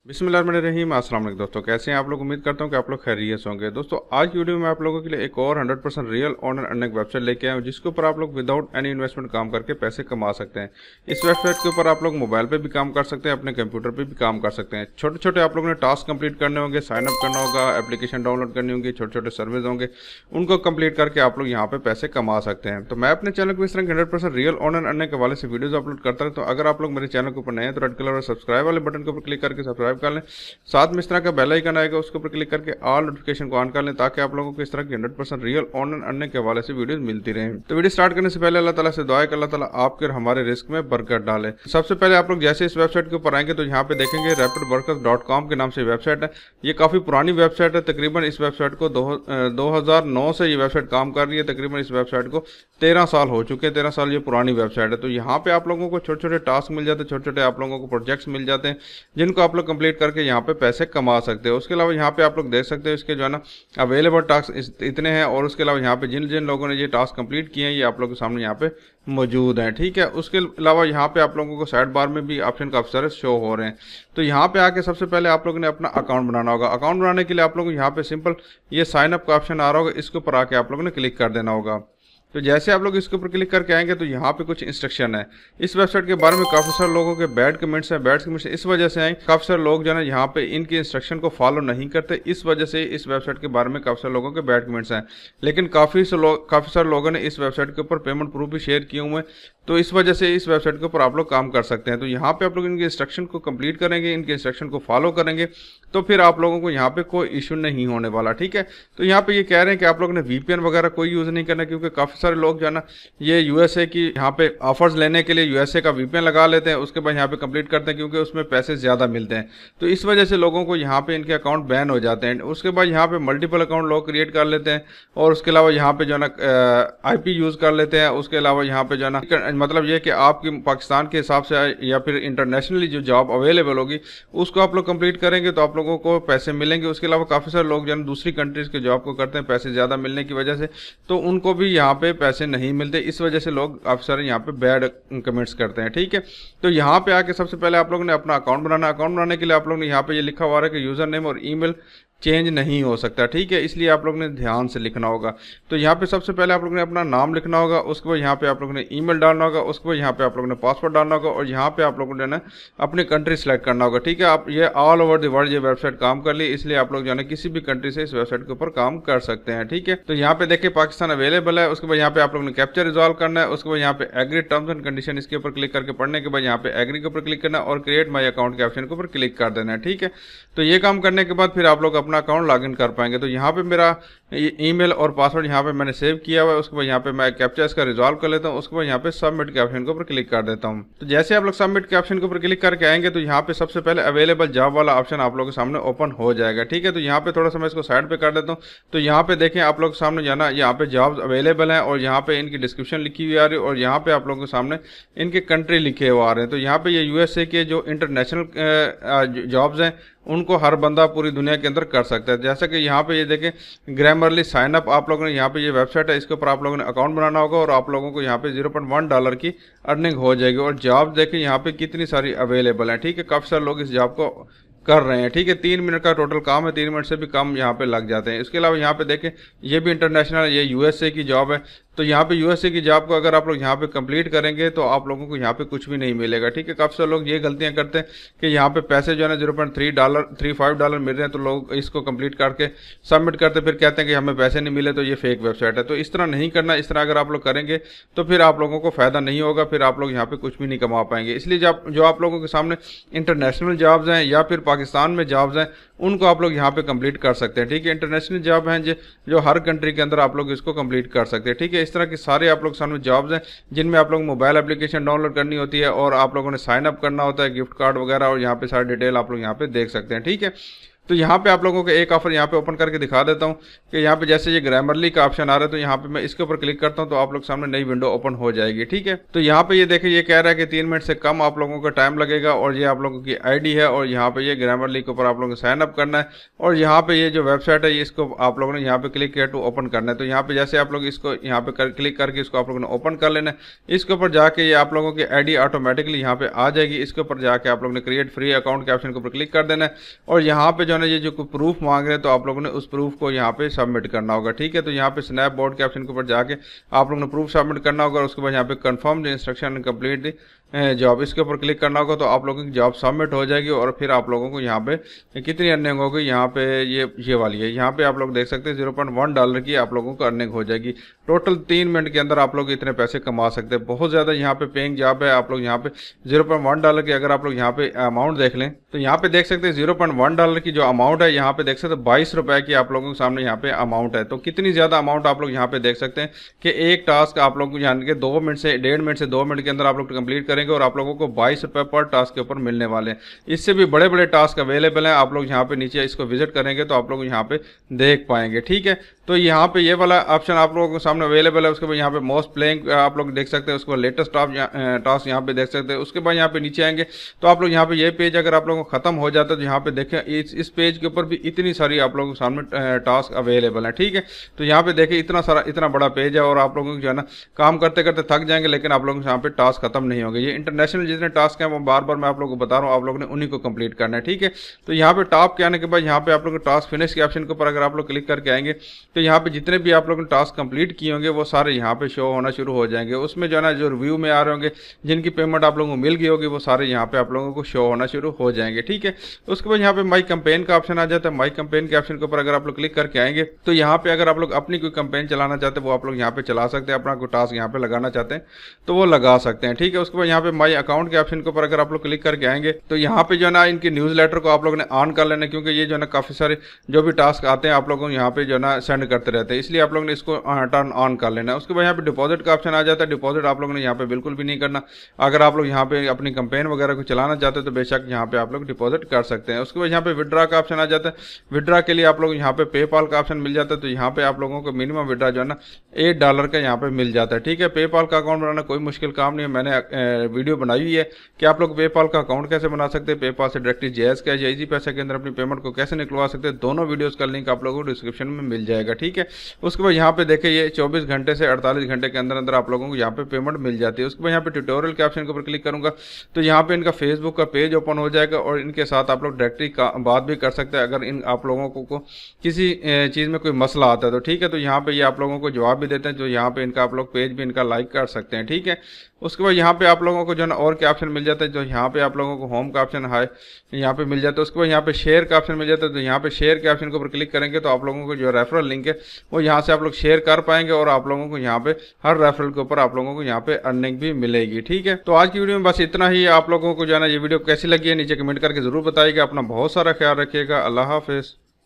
बिस्मिल्लाहिर्रहमानिर्रहीम। अस्सलाम वालेकुम दोस्तों, कैसे हैं आप लोग। उम्मीद करता हूं कि आप लोग खैरियत से होंगे। दोस्तों आज की वीडियो में आप लोगों के लिए एक और 100% रियल ऑन अर्निंग वेबसाइट लेके आया हूं, जिसके ऊपर आप लोग विदाउट एनी इन्वेस्टमेंट काम करके पैसे कमा सकते हैं। इस वेबसाइट के ऊपर आप लोग मोबाइल पे भी काम कर सकते हैं, अपने कंप्यूटर पर भी काम कर सकते हैं। छोटे छोटे आप लोगों ने टास्क कंप्लीट करने होंगे, साइनअप करना होगा, एप्लीकेशन डाउनलोड करनी होगी, छोटे छोटे सर्विस होंगे, उनको कंप्लीट करके आप लोग यहाँ पे पैसे कमा सकते हैं। तो मैं अपने चैनल को इस तरह 100% रियल ऑन अर्निंग के हवाले से वीडियोज अपलोड करता हूं। तो अगर आप लोग मेरे चैनल के ऊपर नए हैं तो रेड कलर और सब्सक्राइब वाले बटन के ऊपर क्लिक करके सब्सक्राइब कर लें। साथ में इस तरह का बेल आइकन आएगा, उसके ऊपर क्लिक करके ऑल नोटिफिकेशन को ऑन कर लें, ताकि आप लोगों को इस तरह की 100% रियल ऑन अर्निंग के हवाले से वीडियोस मिलती रहें। तो वीडियो स्टार्ट करने से पहले अल्लाह ताला से दुआ है कि अल्लाह ताला आपके और हमारे रिस्क में बरकत डाले। सबसे पहले आप लोग जैसे इस वेबसाइट के ऊपर आएंगे तो यहाँ पे देखेंगे rapidworkers.com के नाम से वेबसाइट है। ये काफी पुरानी वेबसाइट है। तकरीबन इस वेबसाइट को 2009 से ये वेबसाइट काम कर रही है। तकरीबन इस वेबसाइट को 13 साल हो चुके हैं। 13 साल ये पुरानी वेबसाइट है। तो यहाँ पे आप लोगों को छोटे छोटे टास्क मिल जाते हैं, छोटे छोटे आप लोगों को प्रोजेक्ट्स मिल जाते हैं, जिनको आप लोग कंप्लीट करके यहाँ पे पैसे कमा सकते हो। उसके अलावा यहाँ पे आप लोग देख सकते हो इसके जो है ना अवेलेबल टास्क इतने हैं, और उसके अलावा यहाँ पे जिन जिन लोगों ने ये टास्क कंप्लीट किए हैं ये आप लोगों के सामने यहाँ पे मौजूद हैं। ठीक है, उसके अलावा यहाँ पे आप लोगों को साइड बार में भी ऑप्शन काफी सारे शो हो रहे हैं। तो यहाँ पे आके सबसे पहले आप लोगों ने अपना अकाउंट बनाना होगा। अकाउंट बनाने के लिए आप लोगों को यहाँ पे सिंपल ये साइन अप का ऑप्शन आ रहा होगा, इसके ऊपर आके आप लोगों ने क्लिक कर देना होगा। तो जैसे आप लोग इसके ऊपर क्लिक करके आएंगे तो यहाँ पे कुछ इंस्ट्रक्शन है। इस वेबसाइट के बारे में काफी सारे लोगों के बैड कमेंट्स हैं। बैड कमेंट्स इस वजह से आए, काफी सारे लोग जो है यहाँ पे इनकी इंस्ट्रक्शन को फॉलो नहीं करते, इस वजह से इस वेबसाइट के बारे में काफी सारे लोगों के बैड कमेंट्स हैं। लेकिन काफी सारे लोगों ने इस वेबसाइट के ऊपर पेमेंट प्रूफ भी शेयर किए हुए हैं, तो इस वजह से इस वेबसाइट के ऊपर आप लोग काम कर सकते हैं। तो यहाँ पे आप लोग इनके इंस्ट्रक्शन को कंप्लीट करेंगे, इनके इंस्ट्रक्शन को फॉलो करेंगे, तो फिर आप लोगों को यहाँ पे कोई इशू नहीं होने वाला। ठीक है, तो यहाँ पे ये कह रहे हैं कि आप लोगों ने वीपीएन वगैरह कोई यूज नहीं करना, क्योंकि काफी सारे लोग जो है ना ये यूएसए की यहाँ पे ऑफर्स लेने के लिए यूएसए का वीपीएन लगा लेते हैं, उसके बाद यहाँ पे कंप्लीट करते हैं, क्योंकि उसमें पैसे ज्यादा मिलते हैं। तो इस वजह से लोगों को यहाँ पे इनके अकाउंट बैन हो जाते हैं। उसके बाद यहाँ पे मल्टीपल अकाउंट लोग क्रिएट कर लेते हैं, और उसके अलावा यहाँ पे जो है ना आईपी यूज कर लेते हैं। उसके अलावा यहाँ पे जो है ना मतलब ये कि आपकी पाकिस्तान के हिसाब से या फिर इंटरनेशनली जो जॉब अवेलेबल होगी उसको आप लोग कंप्लीट करेंगे तो आप लोगों को पैसे मिलेंगे। उसके अलावा काफी सारे लोग जो है दूसरी कंट्रीज के जॉब को करते हैं, पैसे ज्यादा मिलने की वजह से, तो उनको भी यहाँ पे पैसे नहीं मिलते। इस वजह से लोग काफी सारे यहाँ पे बैड कमेंट्स करते हैं। ठीक है, तो यहाँ पे आके सबसे पहले आप लोगों ने अपना अकाउंट बनाना। अकाउंट बनाने के लिए आप लोगों ने यहाँ पे ये लिखा हुआ है कि यूजर नेम और ईमेल चेंज नहीं हो सकता। ठीक है, इसलिए आप लोगों ने ध्यान से लिखना होगा। तो यहाँ पे सबसे पहले आप लोगों ने अपना नाम लिखना होगा, उसके बाद यहाँ पे आप लोगों ने ईमेल डालना होगा, उसके बाद यहाँ पे आप लोगों ने पासवर्ड डालना होगा, और यहाँ पे आप लोगों ने ना अपनी कंट्री सेलेक्ट करना होगा। ठीक है, आप ये ऑल ओवर द वर्ल्ड ये वेबसाइट काम कर ली, इसलिए आप लोग जो है किसी भी कंट्री से इस वेबसाइट के ऊपर काम कर सकते हैं। ठीक है, तो यहाँ पे देखिए पाकिस्तान अवेलेबल है। उसके बाद यहाँ पे आप लोगों ने कैप्चर रिजॉल्व करना है। उसके बाद यहाँ पे एग्री टर्म्स एंड कंडीशन, इसके ऊपर क्लिक करके पढ़ने के बाद यहाँ पे एग्री के ऊपर क्लिक करना और क्रिएट माई अकाउंट के ऑप्शन के ऊपर क्लिक कर देना है। ठीक है, तो ये काम करने के बाद फिर आप लोग अपना अकाउंट लॉग इन कर पाएंगे। तो यहाँ पे मेरा ईमेल और पासवर्ड यहाँ पे मैंने सेव किया हुआ है। उसके बाद यहाँ पे मैं कैप्चा इसका रिजॉल्व कर लेता हूँ। उसके बाद यहाँ पे सबमिट के ऑप्शन के ऊपर क्लिक कर देता हूँ। तो जैसे आप लोग सबमिट के ऑप्शन के ऊपर क्लिक करके आएंगे तो यहाँ पे सबसे पहले अवेलेबल जॉब वाला ऑप्शन आप लोगों के सामने ओपन हो जाएगा। ठीक है, तो यहाँ पे थोड़ा सा मैं इसको साइड पे कर देता हूँ। तो यहाँ पे देखें आप लोग सामने जाना, यहाँ पे जॉब्स अवेलेबल है और यहाँ पे इनकी डिस्क्रिप्शन लिखी हुई आ रही है, और यहाँ पे आप लोगों के सामने इनके कंट्री लिखे हुए आ रहे हैं। तो यहाँ पे ये यूएसए के जो इंटरनेशनल जॉब्स हैं उनको हर बंदा पूरी दुनिया के अंदर कर सकता है। जैसा कि यहाँ पे ये देखें ग्रामरली साइन अप, आप लोगों ने यहाँ पे ये वेबसाइट है, इसके ऊपर आप लोगों ने अकाउंट बनाना होगा और आप लोगों को यहाँ पे $0.1 की अर्निंग हो जाएगी। और जॉब देखें यहाँ पे कितनी सारी अवेलेबल है। ठीक है, काफी सारे लोग इस जॉब को कर रहे हैं। ठीक है, 3 मिनट का टोटल काम है, 3 मिनट से भी कम यहाँ पे लग जाते हैं। इसके अलावा यहाँ पे देखें ये भी इंटरनेशनल, ये यूएसए की जॉब है। तो यहाँ पे यूएसए की जॉब को अगर आप लोग यहाँ पे कंप्लीट करेंगे तो आप लोगों को यहाँ पे कुछ भी नहीं मिलेगा। ठीक है, काफी सारे लोग ये गलतियां करते हैं कि यहाँ पे पैसे जो है ना $0.35 मिल रहे हैं, तो लोग इसको कंप्लीट करके सबमिट करते फिर कहते हैं कि हमें पैसे नहीं मिले, तो ये फेक वेबसाइट है। तो इस तरह नहीं करना। इस तरह अगर आप लोग करेंगे तो फिर आप लोगों को फायदा नहीं होगा, फिर आप लोग यहाँ पे कुछ भी नहीं कमा पाएंगे। इसलिए जो आप लोगों के सामने इंटरनेशनल जॉब्स हैं या फिर पाकिस्तान में जॉब्स हैं उनको आप लोग यहाँ पे कंप्लीट कर सकते हैं। ठीक है, इंटरनेशनल जॉब हैं जो हर कंट्री के अंदर आप लोग इसको कंप्लीट कर सकते हैं। ठीक है, इस तरह के सारे आप लोग सामने जॉब्स हैं जिनमें आप लोग मोबाइल एप्लीकेशन डाउनलोड करनी होती है और आप लोगों ने साइन अप करना होता है, गिफ्ट कार्ड वगैरह, और यहाँ पे सारी डिटेल आप लोग यहाँ पे देख सकते हैं। ठीक है, तो यहाँ पे आप लोगों को एक ऑफर यहाँ पे ओपन करके दिखा देता हूँ कि यहाँ पे जैसे ये ग्रामरली का ऑप्शन आ रहा है, तो यहाँ पे मैं इसके ऊपर क्लिक करता हूँ तो आप लोग सामने नई विंडो ओपन हो जाएगी। ठीक है, तो यहाँ पे ये देखिए ये कह रहा है कि 3 मिनट से कम आप लोगों का टाइम लगेगा, और ये आप लोगों की आईडी है, और यहाँ पे ये ग्रामरली के ऊपर आप लोगों को साइन अप करना है, और यहाँ पे ये जो वेबसाइट है इसको आप लोगों ने यहाँ पे क्लिक किया टू ओपन करना है। तो यहाँ पे जैसे आप लोग इसको यहाँ पे क्लिक करके इसको आप लोगों ने ओपन कर लेना है। इसके ऊपर जाके ये आप लोगों की आईडी ऑटोमेटिकली यहाँ पे आ जाएगी। इसके ऊपर जाके आप लोगों ने क्रिएट फ्री अकाउंट के ऑप्शन के ऊपर क्लिक कर देना है, और यहाँ पे जो है ना ये जो प्रूफ मांग रहे हैं तो आप लोगों ने उस प्रूफ को यहाँ पे सबमिट करना होगा। ठीक है, तो यहाँ पे स्नैप बोर्ड के ऑप्शन के ऊपर जाके आप लोगों ने प्रूफ सबमिट करना होगा, और उसके बाद यहाँ पे confirm the instruction complete job, इसके ऊपर क्लिक करना होगा, तो आप लोगों की जॉब सबमिट हो जाएगी। और फिर आप लोगों को यहाँ पे कितनी अर्निंग होगी, यहाँ पे ये वाली है, यहाँ पे आप लोग देख सकते हैं $0.1 की आप लोगों को अर्निंग हो जाएगी। टोटल 3 मिनट के अंदर आप लोग इतने पैसे कमा सकते हैं। बहुत ज़्यादा यहाँ पे पेइंग जॉब है। आप लोग यहाँ पे $0.1 की अगर आप लोग यहाँ पे अमाउंट देख लें तो यहाँ पे देख सकते हैं $0.1 की जो अमाउंट है, यहाँ पे देख सकते हैं 22 रुपए की आप लोगों के सामने यहाँ पे अमाउंट है। तो कितनी ज़्यादा अमाउंट आप लोग यहाँ पे देख सकते हैं कि एक टास्क आप लोग यानी कि 2 मिनट से 1.5 मिनट से 2 मिनट के अंदर आप लोग कंप्लीट करेंगे, और आप लोगों को 22 रुपए पर टास्क के ऊपर मिलने वाले हैं। इससे भी बड़े बड़े टास्क अवेलेबल हैं। आप लोग यहाँ पे नीचे इसको विजिट करेंगे तो आप लोग यहाँ पे देख पाएंगे। ठीक है, तो यहाँ पे ये वाला ऑप्शन आप लोगों के सामने अवेलेबल है। उसके बाद यहाँ पे मोस्ट प्लेइंग आप लोग देख सकते हैं, उसके बाद लेटेस्ट टास्क यहाँ पे देख सकते हैं। उसके बाद यहाँ पे नीचे आएंगे तो आप लोग यहाँ पे ये पेज अगर आप लोगों को खत्म हो जाता है तो यहाँ पे देखें इस पेज के ऊपर भी इतनी सारी आप लोगों के सामने टास्क अवेलेबल है। ठीक है, तो यहाँ पे देखिए इतना बड़ा पेज है, और आप लोगों को जो है ना काम करते करते थक जाएंगे, लेकिन आप लोगों के यहाँ पे टास्क खत्म नहीं होंगे। ये इंटरनेशनल जितने टास्क हैं वो बार बार मैं आप लोगों को बता रहा हूँ, आप लोगों ने उन्हीं को कंप्लीट करना है। ठीक है, तो यहाँ पे टॉप के आने के बाद यहाँ पे आप लोग टास्क फिनिश के ऑप्शन के ऊपर अगर आप लोग क्लिक करके आएंगे तो यहाँ पे जितने भी आप लोगों ने टास्क कंप्लीट किए होंगे वो सारे यहाँ पे शो होना शुरू हो जाएंगे। उसमें जो है ना जो रिव्यू में आ रहे होंगे, जिनकी पेमेंट आप लोगों को मिल गई होगी, वो सारे यहाँ पे आप लोगों को शो होना शुरू हो जाएंगे। ठीक है, उसके बाद यहाँ पे माई कंपेन का ऑप्शन आ जाता है। माई कंपेन के ऑप्शन के ऊपर अगर आप लोग क्लिक करके आएंगे तो यहाँ पे अगर आप लोग अपनी कोई कंपेन चलाना चाहते हैं वो आप लोग यहाँ पे चला सकते हैं। अपना कोई टास्क यहाँ पे लगाना चाहते हैं तो वो लगा सकते हैं। ठीक है, उसके बाद यहाँ पे माई अकाउंट के ऑप्शन के ऊपर अगर आप लोग क्लिक करके आएंगे तो यहाँ पे जो है ना इनकी न्यूज़लेटर को आप लोगों ने ऑन कर लेना, क्योंकि ये जो है ना काफ़ी सारे जो भी टास्क आते हैं आप लोगों को यहाँ पे जो है ना सेंड करते रहते हैं, इसलिए आप लोगों ने इसको टर्न ऑन कर लेना है। उसके बाद यहाँ पे डिपॉजिट का ऑप्शन आ जाता है। डिपॉजिट आप लोगों ने यहाँ पे बिल्कुल भी नहीं करना। अगर आप लोग यहाँ पे अपनी कंपेन वगैरह को चलाना चाहते हैं तो बेशक यहाँ पे आप लोग डिपॉजिट कर सकते हैं। उसके बाद यहाँ पे विड्रा का ऑप्शन आ जाता है। विड्रा के लिए आप लोग यहाँ पे पेपाल का ऑप्शन मिल जाता है, तो यहाँ पे आप लोगों को मिनिमम विड्रा जो है ना $8 का यहाँ पे मिल जाता है। ठीक है, पेपाल का अकाउंट बनाना कोई मुश्किल काम नहीं है। मैंने वीडियो बनाई हुई है कि आप लोग पेपाल का अकाउंट कैसे बना सकते हैं, पेपाल से डायरेक्टली जैज़ कैश या इजी पैसे के अंदर अपनी पेमेंट को कैसे निकलवा सकते हैं। दोनों वीडियोस का लिंक आप लोगों को डिस्क्रिप्शन में मिल जाएगा। ठीक है, उसके बाद यहाँ पे देखिए ये 24 घंटे से 48 घंटे के अंदर अंदर आप लोगों को यहाँ पे पेमेंट मिल जाती है। उसके बाद यहाँ पे ट्यूटोरियल के ऑप्शन के ऊपर क्लिक करूंगा तो यहाँ पे इनका फेसबुक का पेज ओपन हो जाएगा, और इनके साथ आप लोग डायरेक्टली बात भी कर सकते हैं अगर इन आप लोगों को किसी चीज़ में कोई मसला आता है तो। ठीक है, तो यहाँ पे ये आप लोगों को जवाब भी देते हैं, जो यहाँ पे इनका आप लोग पेज भी इनका लाइक कर सकते हैं। ठीक है, उसके बाद यहाँ पे आप लोगों को जो है ना और क्या ऑप्शन मिल जाता है, जो यहाँ पे आप लोगों को होम का ऑप्शन है यहाँ पे मिल जाता है। उसके बाद यहाँ पे शेयर का ऑप्शन मिल जाता है, तो यहाँ पे शेयर के ऑप्शन के ऊपर क्लिक करेंगे तो आप लोगों को जो रेफरल लिंक है वो यहाँ से आप लोग शेयर कर पाएंगे, और आप लोगों को यहाँ पे हर रेफरल के ऊपर आप लोगों को यहाँ पे अर्निंग भी मिलेगी। ठीक है, तो आज की वीडियो में बस इतना ही। आप लोगों को जो है ना ये वीडियो कैसी लगी है नीचे कमेंट करके जरूर बताइएगा। अपना बहुत सारा ख्याल रखिएगा। अल्लाह हाफिज़।